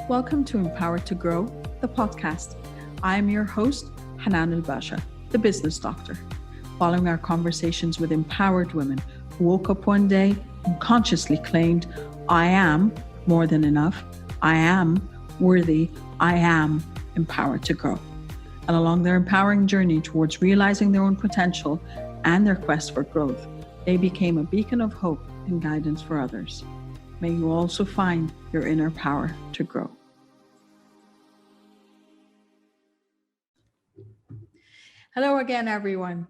Welcome to Empowered to Grow, the podcast. I am your host, Hanan and Basha, the business doctor. Following our conversations with empowered women who woke up one day and consciously claimed, I am more than enough, I am worthy, I am empowered to grow. And along their empowering journey towards realizing their own potential and their quest for growth, they became a beacon of hope and guidance for others. May you also find your inner power to grow. Hello again, everyone.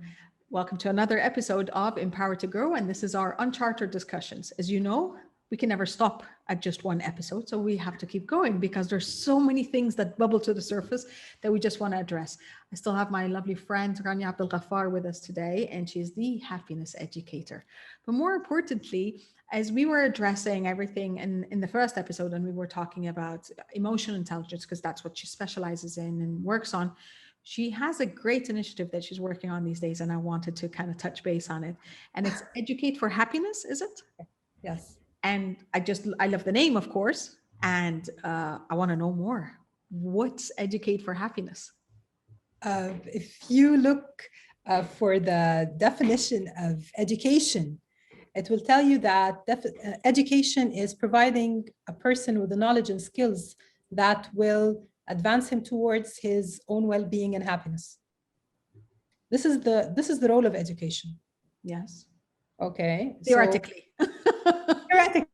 Welcome to another episode of Empowered to Grow, and this is our Unchartered discussions. As you know, we can never stop at just one episode, so we have to keep going because there's so many things that bubble to the surface that we just want to address. I still have my lovely friend Rania Abdel Ghaffar with us today, and she's the happiness educator. But more importantly, as we were addressing everything in the first episode, and we were talking about emotional intelligence, because that's what she specializes in and works on, she has a great initiative that she's working on these days, and I wanted to kind of touch base on it. And it's Educate for Happiness, is it? Yes. And I love the name, of course, and I want to know more. What's Educate for Happiness? If you look for the definition of education, it will tell you that education is providing a person with the knowledge and skills that will advance him towards his own well-being and happiness. This is the role of education. Yes. Okay. Theoretically. Theoretically.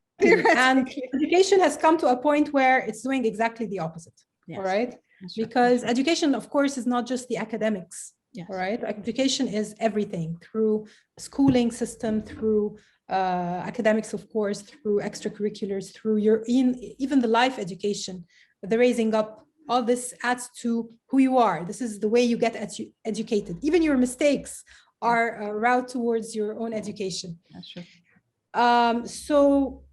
And education has come to a point where it's doing exactly the opposite. Yes. All right. Because education, of course, is not just the academics. Yes. All right. Education is everything, through schooling system, through academics, of course, through extracurriculars, through even the life education, the raising up. All this adds to who you are. This is the way you get educated. Even your mistakes are a route towards your own education. That's true. So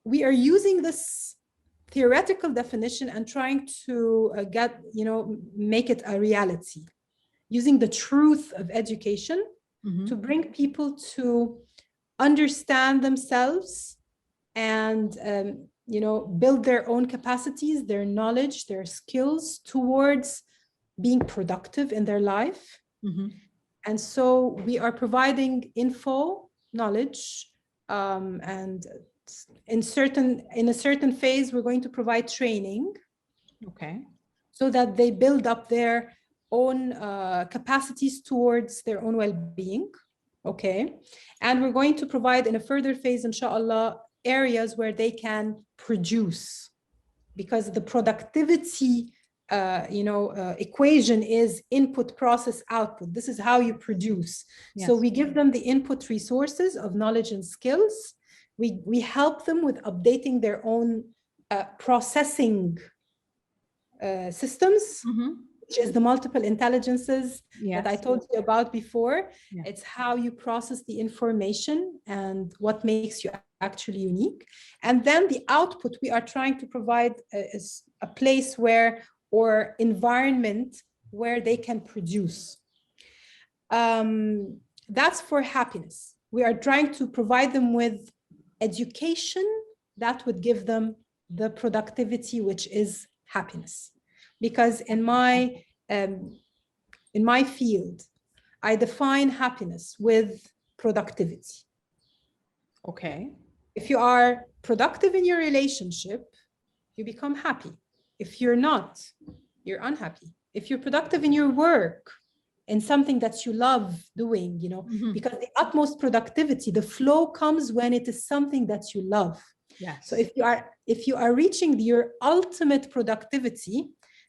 we are using this theoretical definition and trying to make it a reality, using the truth of education to bring people to understand themselves and build their own capacities, their knowledge, their skills towards being productive in their life. And so we are providing info, knowledge, and in a certain phase, we're going to provide training. Okay. So that they build up their own capacities towards their own well-being. Okay. And we're going to provide in a further phase, inshallah, areas where they can produce, because the productivity equation is input, process, output. This is how you produce. Yes. So we give them the input resources of knowledge and skills. We help them with updating their own processing systems, which is the multiple intelligences that I told you about before. Yeah. It's how you process the information and what makes you actually unique. And then the output, we are trying to provide a place or environment where they can produce. That's for happiness. We are trying to provide them with education that would give them the productivity, which is happiness. Because in my field, I define happiness with productivity. Okay. If you are productive in your relationship, you become happy. If you're not, you're unhappy. If you're productive in your work, in something that you love doing, because the utmost productivity, the flow comes when it is something that you love. Yes. So if you are reaching your ultimate productivity,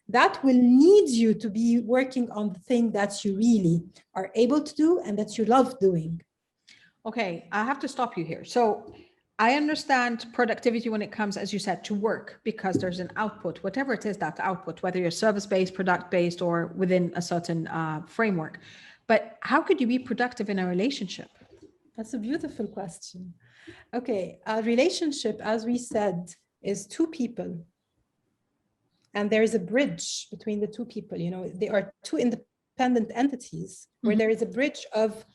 that will need you to be working on the thing that you really are able to do and that you love doing. Okay, I have to stop you here. So I understand productivity when it comes, as you said, to work, because there's an output, whatever it is, that output, whether you're service-based, product-based, or within a certain framework. But how could you be productive in a relationship? That's a beautiful question. Okay, a relationship, as we said, is two people. And there is a bridge between the two people. They are two independent entities where there is a bridge of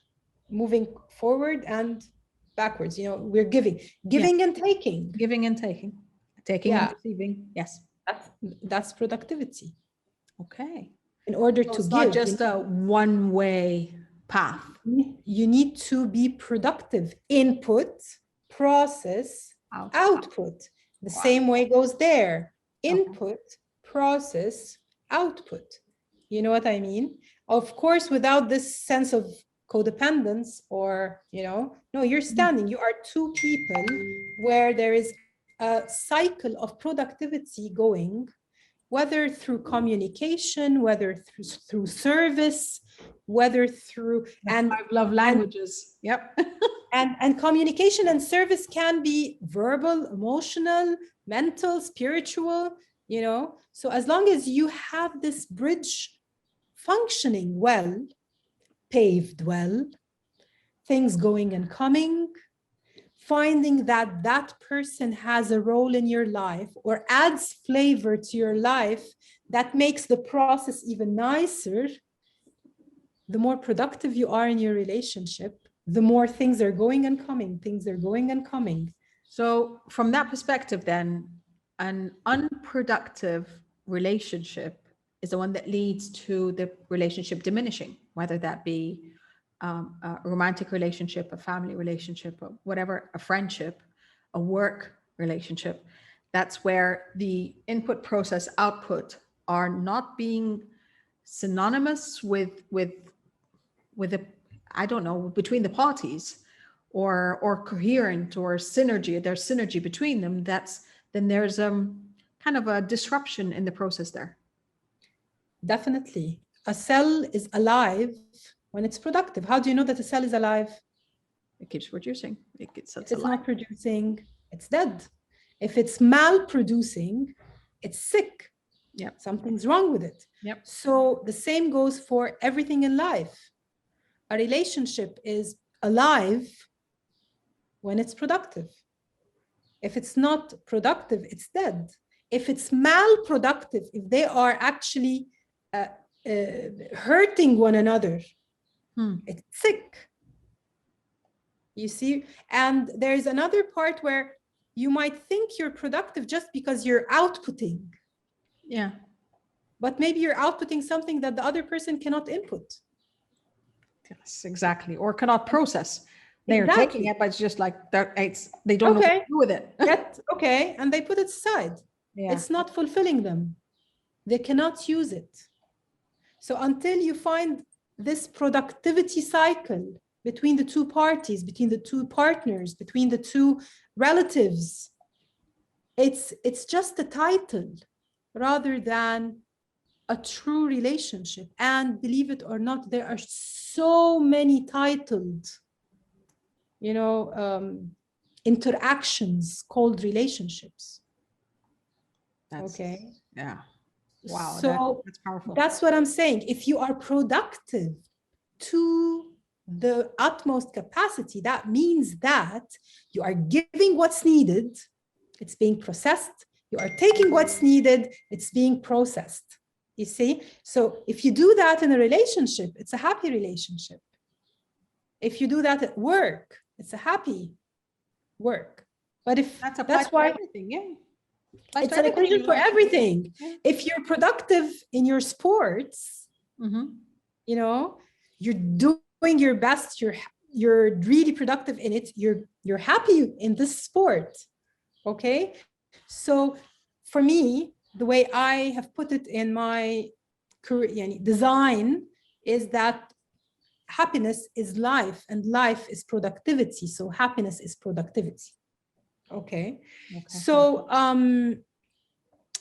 moving forward and backwards. We're giving and taking. Giving and taking and receiving. Yes. That's productivity. Okay. In order So to it's give, not just a one-way path. you need to be productive. Input, process, output. The same way goes there. Input, process, output. You know what I mean? Of course, without this sense of codependence or, no, you're standing. You are two people where there is a cycle of productivity going, whether through communication, whether through service, whether through and love languages. Yep. and communication and service can be verbal, emotional, mental, spiritual, So as long as you have this bridge functioning well, paved well, things going and coming, finding that that person has a role in your life or adds flavor to your life that makes the process even nicer, the more productive you are in your relationship, the more things are going and coming, So from that perspective, then, an unproductive relationship is the one that leads to the relationship diminishing, whether that be a romantic relationship, a family relationship, or whatever, a friendship, a work relationship. That's where the input, process, output are not being synonymous with a, I don't know, between the parties, or coherent, or synergy. There's synergy between them. Then there's kind of a disruption in the process there. Definitely. A cell is alive when it's productive. How do you know that a cell is alive? It keeps producing. If it's not producing, it's dead. If it's malproducing, it's sick. Yep. Something's wrong with it. Yep. So the same goes for everything in life. A relationship is alive when it's productive. If it's not productive, it's dead. If it's malproductive, if they are actually hurting one another, it's sick. You see? And there's another part where you might think you're productive just because you're outputting. Yeah. But maybe you're outputting something that the other person cannot input. Yes, exactly. Or cannot process. They're taking it, but it's just like they don't know what to do with it. Okay. And they put it aside. Yeah. It's not fulfilling them. They cannot use it. So until you find this productivity cycle between the two parties, between the two partners, between the two relatives, it's just a title rather than a true relationship. And believe it or not, there are so many titled, interactions called relationships. Okay. Yeah. Wow. So that's powerful. That's what I'm saying. If you are productive to the utmost capacity, that means that you are giving what's needed, it's being processed. You are taking what's needed, it's being processed. You see? So if you do that in a relationship, it's a happy relationship. If you do that at work, it's a happy work. But if that's why everything, yeah. It's an equation for everything. Yeah. If you're productive in your sports, you're doing your best, you're really productive in it, you're happy in this sport. Okay. So for me, the way I have put it in my career design is that happiness is life and life is productivity. So happiness is productivity. Okay. So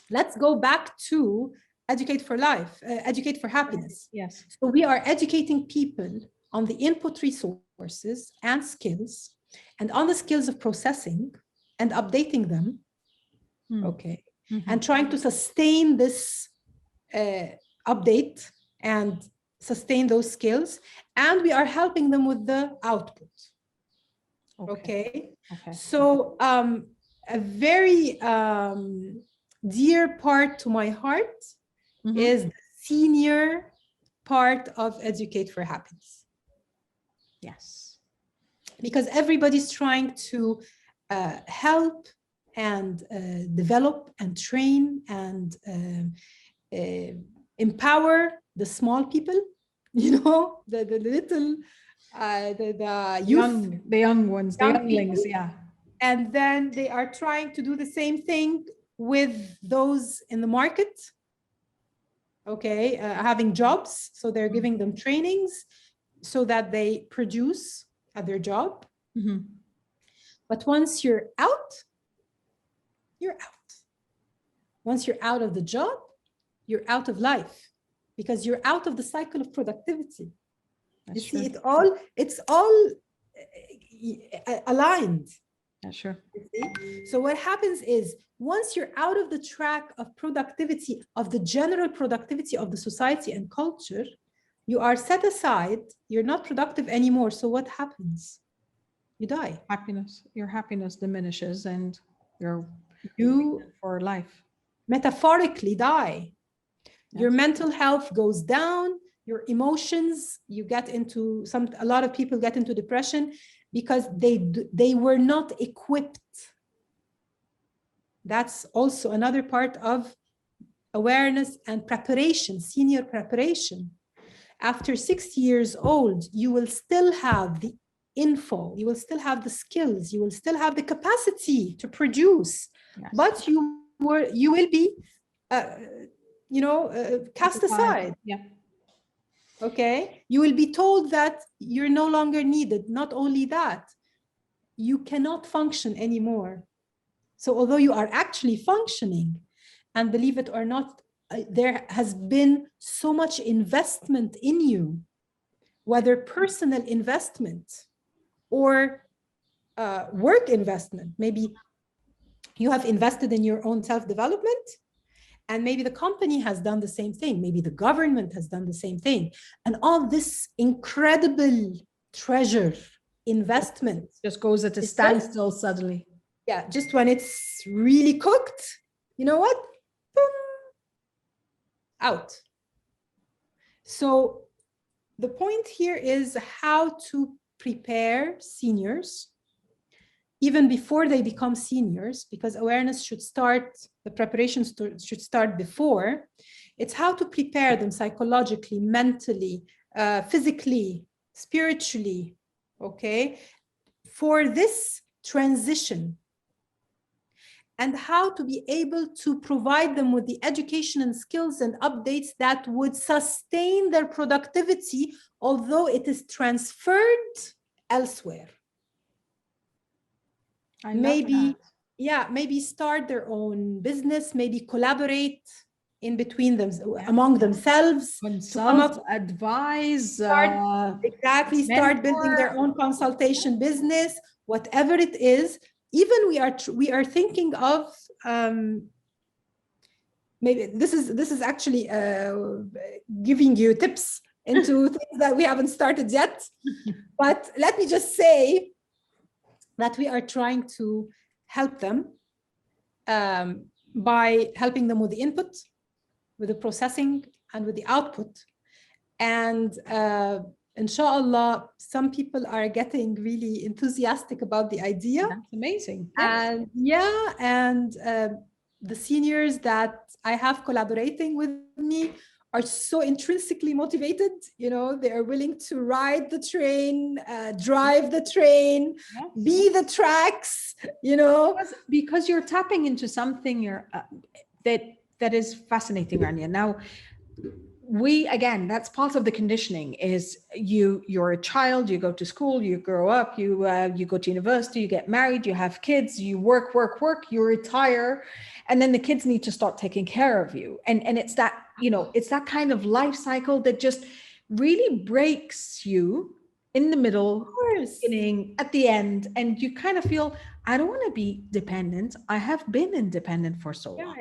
let's go back to educate for life, educate for happiness. Yes. So we are educating people on the input resources and skills, and on the skills of processing and updating them. Okay. And trying to sustain this update and sustain those skills. And we are helping them with the output. Okay. So a very dear part to my heart is the senior part of Educate for Happiness. Yes. Because everybody's trying to help and develop and train and empower the small people, you know, the little, the youth, The young ones, the young younglings, people. yeah. And then they are trying to do the same thing with those in the market, okay, having jobs. So they're giving them trainings so that they produce at their job. Mm-hmm. But once you're out, you're out. Once you're out of the job, you're out of life because you're out of the cycle of productivity. That's you see, true. it's all aligned. That's true. You see? So what happens is once you're out of the track of productivity, of the general productivity of the society and culture, you are set aside, you're not productive anymore. So what happens? You die. Your happiness diminishes and you're You for life. metaphorically die. Yes. Your mental health goes down, your emotions, you get into a lot of people get into depression because they were not equipped. That's also another part of awareness and preparation, senior preparation. After 60 years old, you will still have the info, you will still have the skills, you will still have the capacity to produce, yes. But you will be, cast aside. Yeah. Okay. You will be told that you're no longer needed. Not only that, you cannot function anymore. So although you are actually functioning, and believe it or not, there has been so much investment in you, whether personal investment or work investment. Maybe you have invested in your own self-development, and maybe the company has done the same thing. Maybe the government has done the same thing. And all this incredible treasure investment just goes at a standstill suddenly. Yeah, just when it's really cooked, you know what? Boom, out. So the point here is how to prepare seniors even before they become seniors, because awareness should start, the preparation should start before. It's how to prepare them psychologically, mentally, physically, spiritually, okay, for this transition, and how to be able to provide them with the education and skills and updates that would sustain their productivity, although it is transferred elsewhere. Maybe start their own business, maybe collaborate in between them, among themselves, consult, advise, start building their own consultation business, whatever it is. Even we are thinking of maybe this is actually giving you tips into things that we haven't started yet. But let me just say that we are trying to help them by helping them with the input, with the processing, and with the output. And inshallah, some people are getting really enthusiastic about the idea. That's amazing. Yes. And the seniors that I have collaborating with me are so intrinsically motivated. You know, they are willing to ride the train, drive the train, be the tracks, you know. Because you're tapping into something that is fascinating, Rania. Now, that's part of the conditioning is you're a child, you go to school, you grow up, you go to university, you get married, you have kids, you work, you retire, and then the kids need to start taking care of you. And it's that, it's that kind of life cycle that just really breaks you in the middle, beginning, at the end, and you kind of feel, I don't want to be dependent. I have been independent for so long.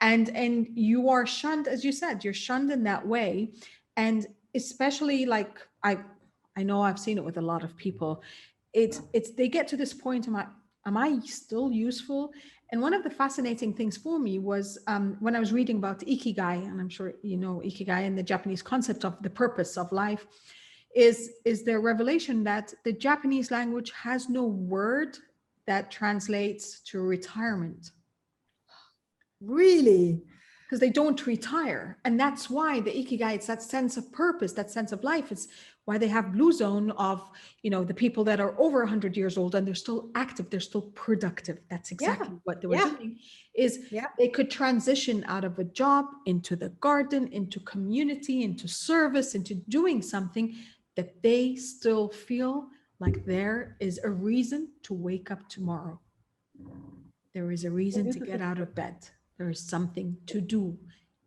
And you are shunned, as you said, you're shunned in that way. And especially like, I know I've seen it with a lot of people. It's they get to this point, am I still useful? And one of the fascinating things for me was when I was reading about Ikigai, and I'm sure you know Ikigai, and the Japanese concept of the purpose of life, is their revelation that the Japanese language has no word that translates to retirement. Really? Because they don't retire. And that's why the Ikigai, it's that sense of purpose, that sense of life. It's why they have blue zone of, the people that are over 100 years old and they're still active, they're still productive. That's exactly what they were doing, is they could transition out of a job into the garden, into community, into service, into doing something that they still feel like there is a reason to wake up tomorrow. There is a reason to get out of bed. There is something to do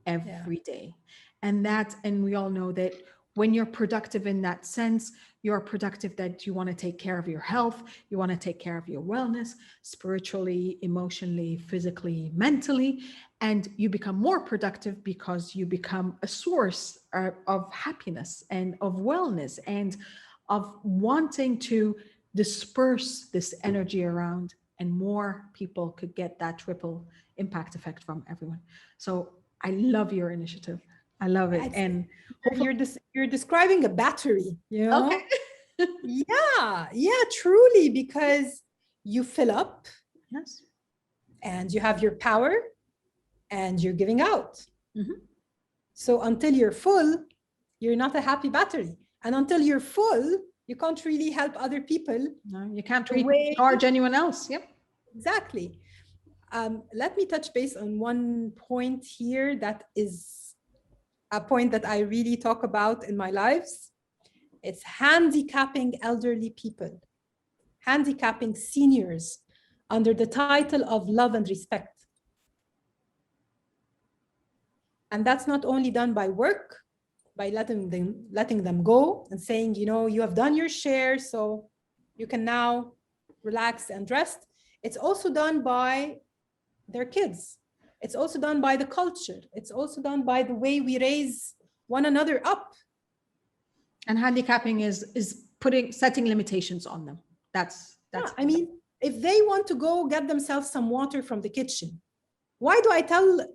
every day. And we all know that when you're productive in that sense, you're productive that you want to take care of your health, you want to take care of your wellness, spiritually, emotionally, physically, mentally, and you become more productive because you become a source of happiness and of wellness and of wanting to disperse this energy around, and more people could get that triple impact effect from everyone. So I love your initiative. I love it. And you're describing a battery, Okay. Yeah, truly, because you fill up. Yes. And you have your power and you're giving out. Mm-hmm. So until you're full, you're not a happy battery. And until you're full, you can't really help other people. No, you can't recharge anyone else. Yep. Exactly. Let me touch base on one point here that is a point that I really talk about in my lives. It's handicapping elderly people, handicapping seniors under the title of love and respect. And that's not only done by work, by letting them go and saying, you have done your share, so you can now relax and rest. It's also done by their kids. It's also done by the culture. It's also done by the way we raise one another up. And handicapping is setting limitations on them. That's I mean, if they want to go get themselves some water from the kitchen, why do I tell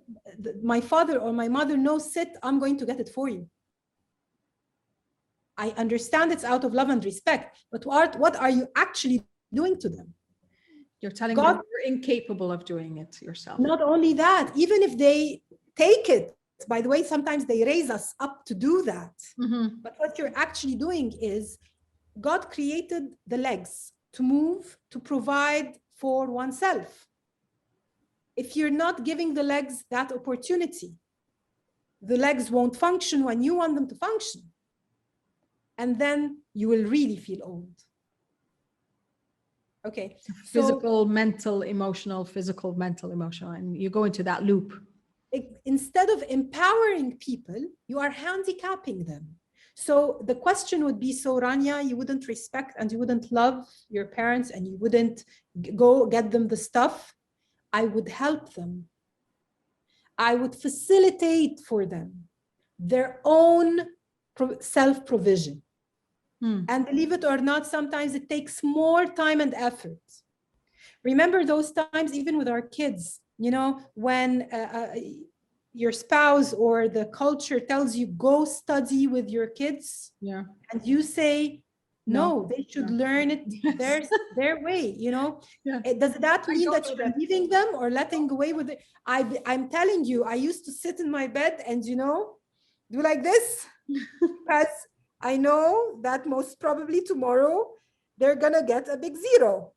my father or my mother, no, sit, I'm going to get it for you? I understand it's out of love and respect, but what are you actually doing to them? You're telling them you're incapable of doing it yourself. Not only that, even if they take it, by the way, sometimes they raise us up to do that. Mm-hmm. But what you're actually doing is God created the legs to move, to provide for oneself. If you're not giving the legs that opportunity, the legs won't function when you want them to function. And then you will really feel old. Okay. Physical, mental, emotional, physical, mental, emotional, and you go into that loop. Instead of empowering people, you are handicapping them. So the question would be, so Rania, you wouldn't respect and you wouldn't love your parents and you wouldn't go get them the stuff. I would help them. I would facilitate for them their own self-provision. And believe it or not, sometimes it takes more time and effort. Remember those times, even with our kids, when your spouse or the culture tells you, go study with your kids. Yeah. And you say, no, they should learn it their way, Does that mean that you're leaving them or letting away with it? I'm telling you, I used to sit in my bed and, do like this, because I know that most probably tomorrow they're going to get a big 0.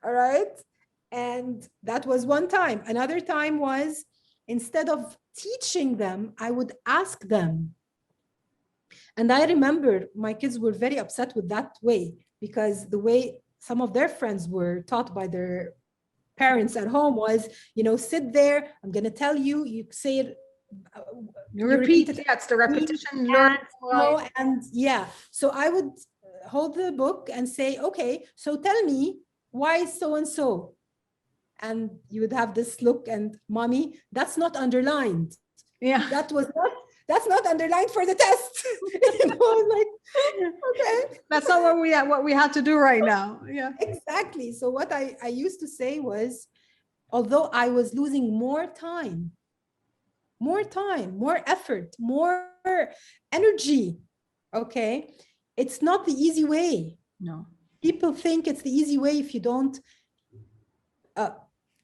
All right. And that was one time. Another time was, instead of teaching them, I would ask them. And I remember my kids were very upset with that way, because the way some of their friends were taught by their parents at home was, sit there, I'm going to tell you, you say it. You repeat it. That's the repetition. Learn. And so I would hold the book and say, okay, so tell me, why so-and-so? And you would have this look, and mommy, that's not underlined. Yeah. That's not underlined for the test. Like, okay. That's not what we had to do right now. Yeah. Exactly. So what I used to say was, although I was losing more time, more effort, more energy, okay, it's not the easy way. No. People think it's the easy way if you don't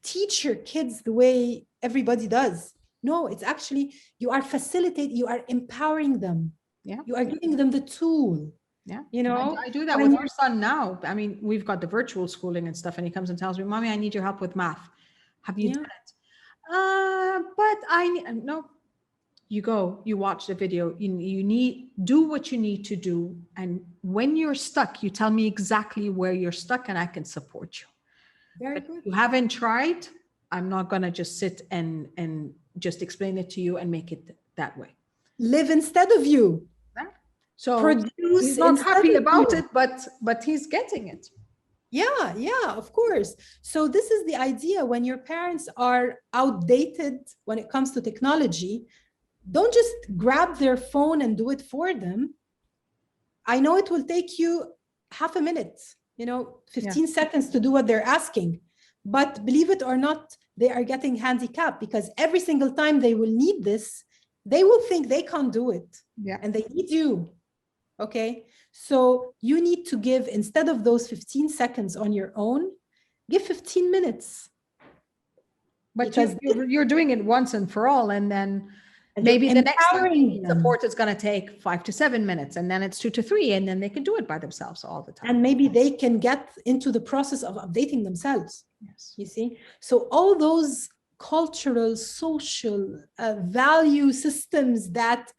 teach your kids the way everybody does. No, it's actually, you are facilitating, you are empowering them. Yeah. You are giving them the tool. Yeah. You know, I do that with our son now. I mean, we've got the virtual schooling and stuff, and he comes and tells me, Mommy, I need your help with math. Have you done it? But no, you go, you watch the video, you need, do what you need to do. And when you're stuck, you tell me exactly where you're stuck and I can support you. Very But good. you haven't tried, I'm not going to just sit and just explain it to you and make it that way. Live instead of you. So produce he's not happy about you. it, but he's getting it. Yeah, of course. So this is the idea. When your parents are outdated when it comes to technology, don't just grab their phone and do it for them. I know it will take you half a minute, 15 seconds to do what they're asking. But believe it or not, they are getting handicapped because every single time they will need this, they will think they can't do it. Yeah. And they need you. Okay. So you need to give, instead of those 15 seconds on your own, give 15 minutes. But you're doing it once and for all. And then maybe the next time support is going to take 5 to 7 minutes, and then it's 2 to 3, and then they can do it by themselves all the time. And maybe they can get into the process of updating themselves. Yes. You see? So all those cultural, social value systems that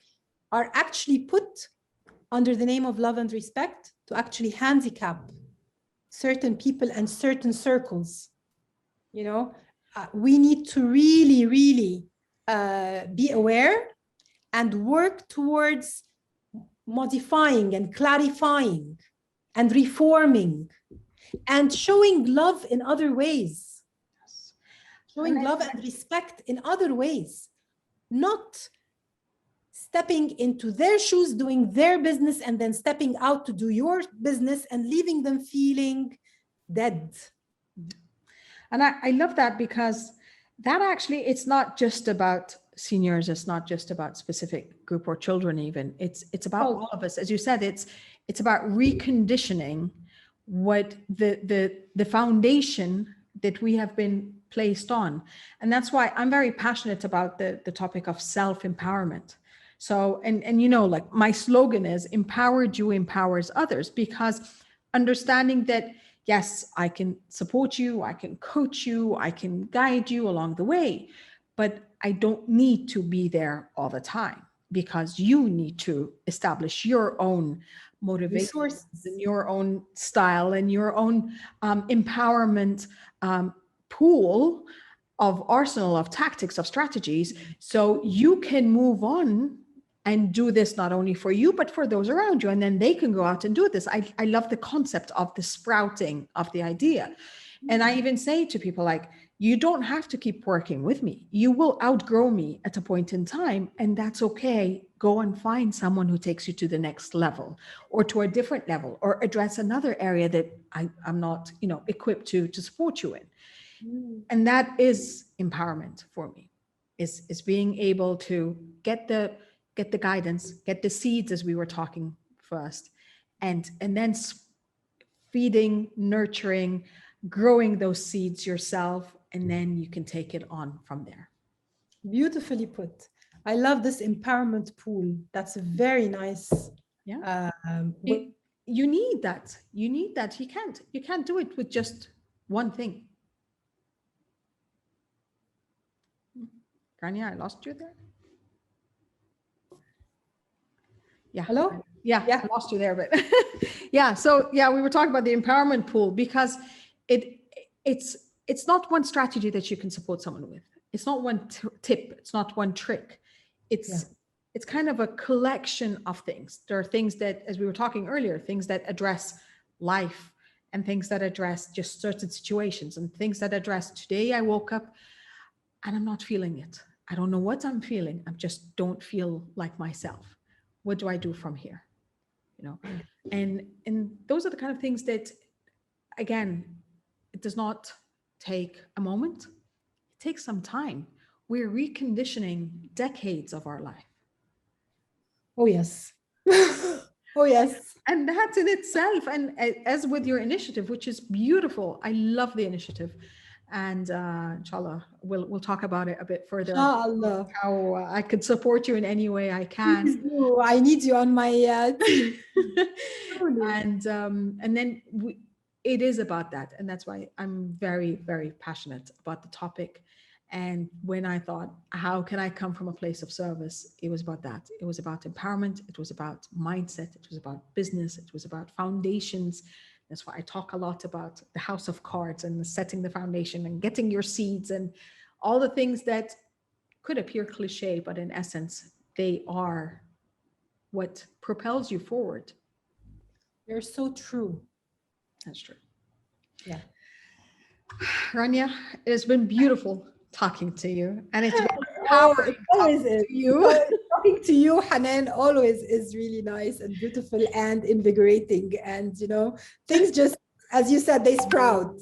are actually put under the name of love and respect to actually handicap certain people and certain circles, we need to really, really be aware and work towards modifying and clarifying and reforming and showing love in other ways. Yes. Showing love and respect in other ways, not stepping into their shoes, doing their business, and then stepping out to do your business and leaving them feeling dead. And I love that, because that actually, it's not just about seniors. It's not just about specific group or children even. It's about all of us. As you said, it's about reconditioning what the foundation that we have been placed on. And that's why I'm very passionate about the topic of self-empowerment. So, and like my slogan is empowered you empowers others, because understanding that, yes, I can support you, I can coach you, I can guide you along the way, but I don't need to be there all the time, because you need to establish your own motivation and your own style and your own empowerment pool of arsenal of tactics, of strategies, so you can move on and do this not only for you, but for those around you. And then they can go out and do this. I love the concept of the sprouting of the idea. And I even say to people, like, you don't have to keep working with me. You will outgrow me at a point in time, and that's okay. Go and find someone who takes you to the next level, or to a different level, or address another area that I'm not, equipped to support you in. And that is empowerment for me, is being able to get the guidance, get the seeds, as we were talking first, and then feeding, nurturing, growing those seeds yourself, and then you can take it on from there. Beautifully put. I love this empowerment pool. That's a very nice. Yeah. You need that. You need that. You can't do it with just one thing. Rania, I lost you there. Yeah. Hello? Yeah, I lost you there, but yeah. So yeah, we were talking about the empowerment pool, because it's not one strategy that you can support someone with. It's not one tip. It's not one trick. It's kind of a collection of things. There are things that, as we were talking earlier, things that address life, and things that address just certain situations, and things that address, today I woke up and I'm not feeling it. I don't know what I'm feeling. I just don't feel like myself. What do I do from here? And those are the kind of things that, again, it does not take a moment. It takes some time. We're reconditioning decades of our life. Oh, yes. Oh, yes. And that's in itself. And as with your initiative, which is beautiful, I love the initiative. And inshallah, we'll talk about it a bit further, Inshallah. how I could support you in any way I can. Please do. I need you on my team. Truly. And then it is about that, and that's why I'm very, very passionate about the topic. And when I thought, how can I come from a place of service, it was about that. It was about empowerment, it was about mindset, it was about business, it was about foundations. That's why I talk a lot about the house of cards and setting the foundation and getting your seeds and all the things that could appear cliche, but in essence, they are what propels you forward. You're so true. That's true. Yeah. Rania, it has been beautiful talking to you, and it's been It always is. to you. Talking to you, Hanan, always is really nice and beautiful and invigorating. And, things just, as you said, they sprout.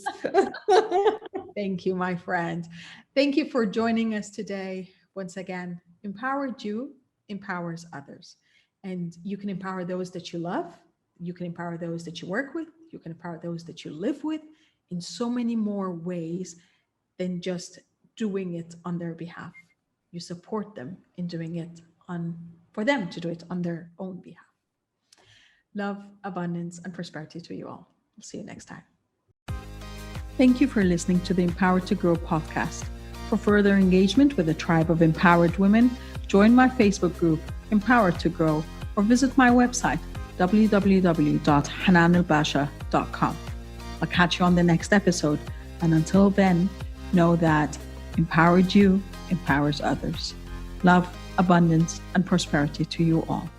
Thank you, my friend. Thank you for joining us today. Once again, empowered you empowers others. And you can empower those that you love. You can empower those that you work with. You can empower those that you live with in so many more ways than just doing it on their behalf. You support them in doing it for them to do it on their own behalf. Love, abundance, and prosperity to you all. We'll see you next time. Thank you for listening to the Empowered to Grow podcast. For further engagement with a tribe of empowered women, join my Facebook group, Empowered to Grow, or visit my website, www.hananalbasha.com. I'll catch you on the next episode. And until then, know that empowered you empowers others. Love, abundance, and prosperity to you all.